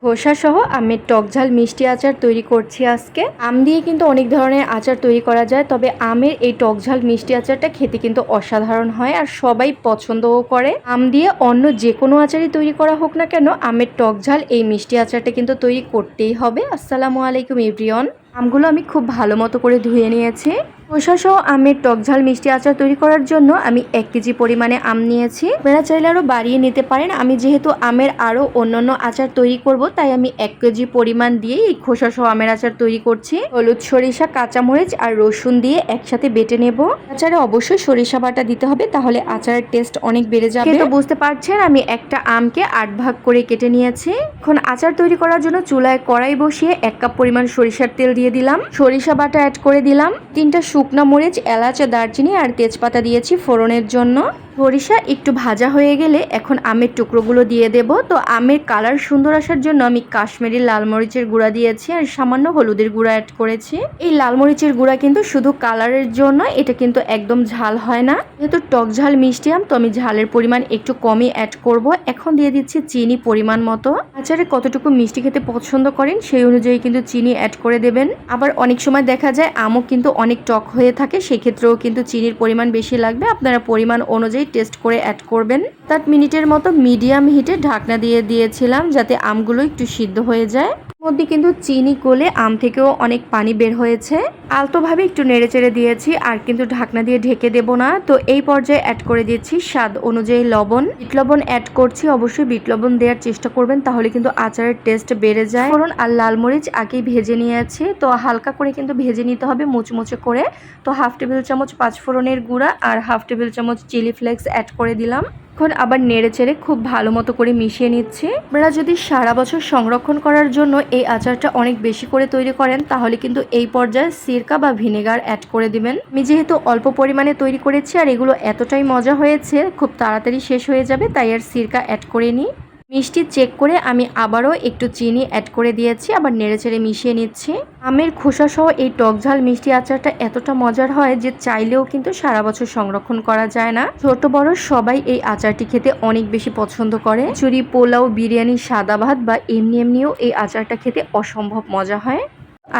খোসা সহ আমের টকঝাল মিষ্টি আচার তৈরি করছি আজকে। আম দিয়ে কিন্তু অনেক ধরনের আচার তৈরি করা যায়, তবে আমের এই টকঝাল মিষ্টি আচারটা খেতে কিন্তু অসাধারণ হয় আর সবাই পছন্দও করে। আম দিয়ে অন্য যে কোনো আচারই তৈরি করা হোক না কেন, আমের টকঝাল এই মিষ্টি আচারটা কিন্তু তৈরি করতেই হবে। আসসালামু আলাইকুম এভরিওয়ান। আমগুলো আমি খুব ভালো মতো করে ধুয়ে নিয়েছি। খোসা সহ আমের টকঝাল মিষ্টি আচার তৈরি করার জন্য আমি 1 কেজি পরিমাণে আম নিয়েছি। আপনারা চাইলে আরও বাড়িয়ে নিতে পারেন। আমি যেহেতু আমের আরও অন্যান্য আচার তৈরি করব, তাই আমি 1 কেজি পরিমাণ দিয়ে এই খোসা সহ আমের আচার তৈরি করছি। হলুদ, সরিষা, কাঁচামরিচ আর রসুন দিয়ে একসাথে বেটে নেব। আচারে অবশ্যই সরিষা বাটা দিতে হবে, তাহলে আচারের টেস্ট অনেক বেড়ে যাবে। তো বুঝতে পারছেন আমি একটা আমকে 8 ভাগ করে কেটে নিয়েছি। এখন আচার তৈরি করার জন্য চুলায় কড়াই বসিয়ে 1 কাপ পরিমাণ সরিষার তেল দিয়ে দিলাম। সরিষা বাটা অ্যাড করে দিলাম। 3টা শুকনা মরিচ, এলাচ, দারচিনি আর তেজপাতা দিয়েছি ফোড়নের জন্য। সরিষা একটু ভাজা হয়ে গেলে এখন আমের টুকরোগুলো দিয়ে দেব। তো আমের কালার সুন্দর আসার জন্য আমি কাশ্মীরি লাল মরিচের গুঁড়া দিয়েছি আর সামান্য হলুদের গুঁড়া অ্যাড করেছি। এই লাল মরিচের গুঁড়া কিন্তু শুধু কালারের জন্য, এটা কিন্তু একদম ঝাল হয় না। যেহেতু টক ঝাল মিষ্টি আম, তো আমি ঝালের পরিমাণ একটু কমই অ্যাড করব। এখন দিয়ে দিচ্ছি চিনি পরিমাণ মতো। আচারে কতটুকু মিষ্টি খেতে পছন্দ করেন সেই অনুযায়ী কিন্তু চিনি অ্যাড করে দেবেন। আবার অনেক সময় দেখা যায় আমও কিন্তু অনেক টক হয়ে থাকে, সেক্ষেত্রেও কিন্তু চিনির পরিমাণ বেশি লাগবে। আপনারা পরিমাণ অনুযায়ী টেস্ট করে অ্যাড করবেন। 7 মিনিটের মতো মিডিয়াম হিটে ঢাকনা দিয়ে দিয়েছিলাম, যাতে আমগুলো একটু সিদ্ধ হয়ে যায়। মধ্যে কিন্তু চিনি গলে আম থেকেও অনেক পানি বের হয়েছে। আলতোভাবে একটু নেড়েচেড়ে দিয়েছি, আর কিন্তু ঢাকনা দিয়ে ঢেকে দেব না। তো এই পর্যায়ে অ্যাড করে দিচ্ছি স্বাদ অনুযায়ী লবণ। বিট লবণ অ্যাড করছি, অবশ্যই বিট লবণ দেওয়ার চেষ্টা করবেন, তাহলে কিন্তু আচারের টেস্ট বেড়ে যায়। ফোড়ন আর লাল মরিচ আগেই ভেজে নিয়েছি, তো হালকা করে কিন্তু ভেজে নিতে হবে, মুচমুচে করে। তো 1/2 টেবিল চামচ 5 ফোড়নের গুঁড়া আর 1/2 টেবিল চামচ চিলি ফ্লেক্স অ্যাড করে দিলাম। এখন আবার নেড়েচেড়ে খুব ভালো মতো করে মিশিয়ে নিচ্ছি। আপনারা যদি সারা বছর সংরক্ষণ করার জন্য এই আচারটা অনেক বেশি করে তৈরি করেন, তাহলে কিন্তু এই পর্যায়ে সিরকা বা ভিনেগার অ্যাড করে দিবেন। আমি যেহেতু অল্প পরিমাণে তৈরি করেছি আর এগুলো এতটাই মজা হয়েছে, খুব তাড়াতাড়ি শেষ হয়ে যাবে, তাই আর সিরকা অ্যাড করে নিই। মিষ্টি চেক করে আমি আবারও একটু চিনি অ্যাড করে দিয়েছি, আবার নেড়েচেড়ে মিশিয়ে নিচ্ছি। আমের খোসা সহ এই টকঝাল মিষ্টি আচারটা এতটা মজার হয় যে চাইলেও কিন্তু সারা বছর সংরক্ষণ করা যায় না। ছোট বড় সবাই এই আচারটি খেতে অনেক বেশি পছন্দ করে। খিচুড়ি, পোলাও, বিরিয়ানি, সাদা ভাত বা এমনিও এই আচারটা খেতে অসম্ভব মজা হয়।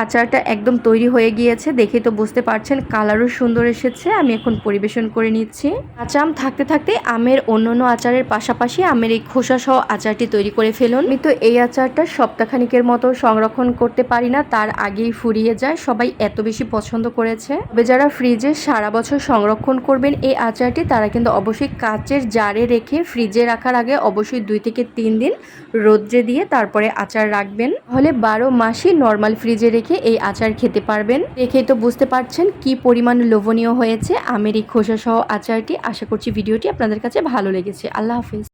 আচারটা একদম তৈরি হয়ে গিয়েছে, দেখে তো বুঝতে পারছেন কালারও সুন্দর এসেছে। আমি এখন পরিবেশন করে নিচ্ছি। কাঁচা আম থাকতে থাকতে আমের অন্যান্য আচারের পাশাপাশি আমের এই খোসা সহ আচারটি তৈরি করে ফেলুন। আমি তো এই আচারটা সপ্তাহখানিকের মতো সংরক্ষণ করতে পারি না, তার আগেই ফুরিয়ে যায়। সবাই এত বেশি পছন্দ করেছে। তবে যারা ফ্রিজে সারা বছর সংরক্ষণ করবেন এই আচারটি, তারা কিন্তু অবশ্যই কাচের জারে রেখে ফ্রিজে রাখার আগে অবশ্যই 2 থেকে 3 দিন রোদ্রে দিয়ে তারপরে আচার রাখবেন। তাহলে 12 মাসই নর্মাল ফ্রিজে রেখে এই আচার খেতে পারবেন। দেখেই তো বুঝতে পারছেন কি পরিমাণ লোভনীয় হয়েছে আমের এই খোসা সহ আচারটি। আশা করছি ভিডিওটি আপনাদের কাছে ভালো লেগেছে। আল্লাহ হাফেজ।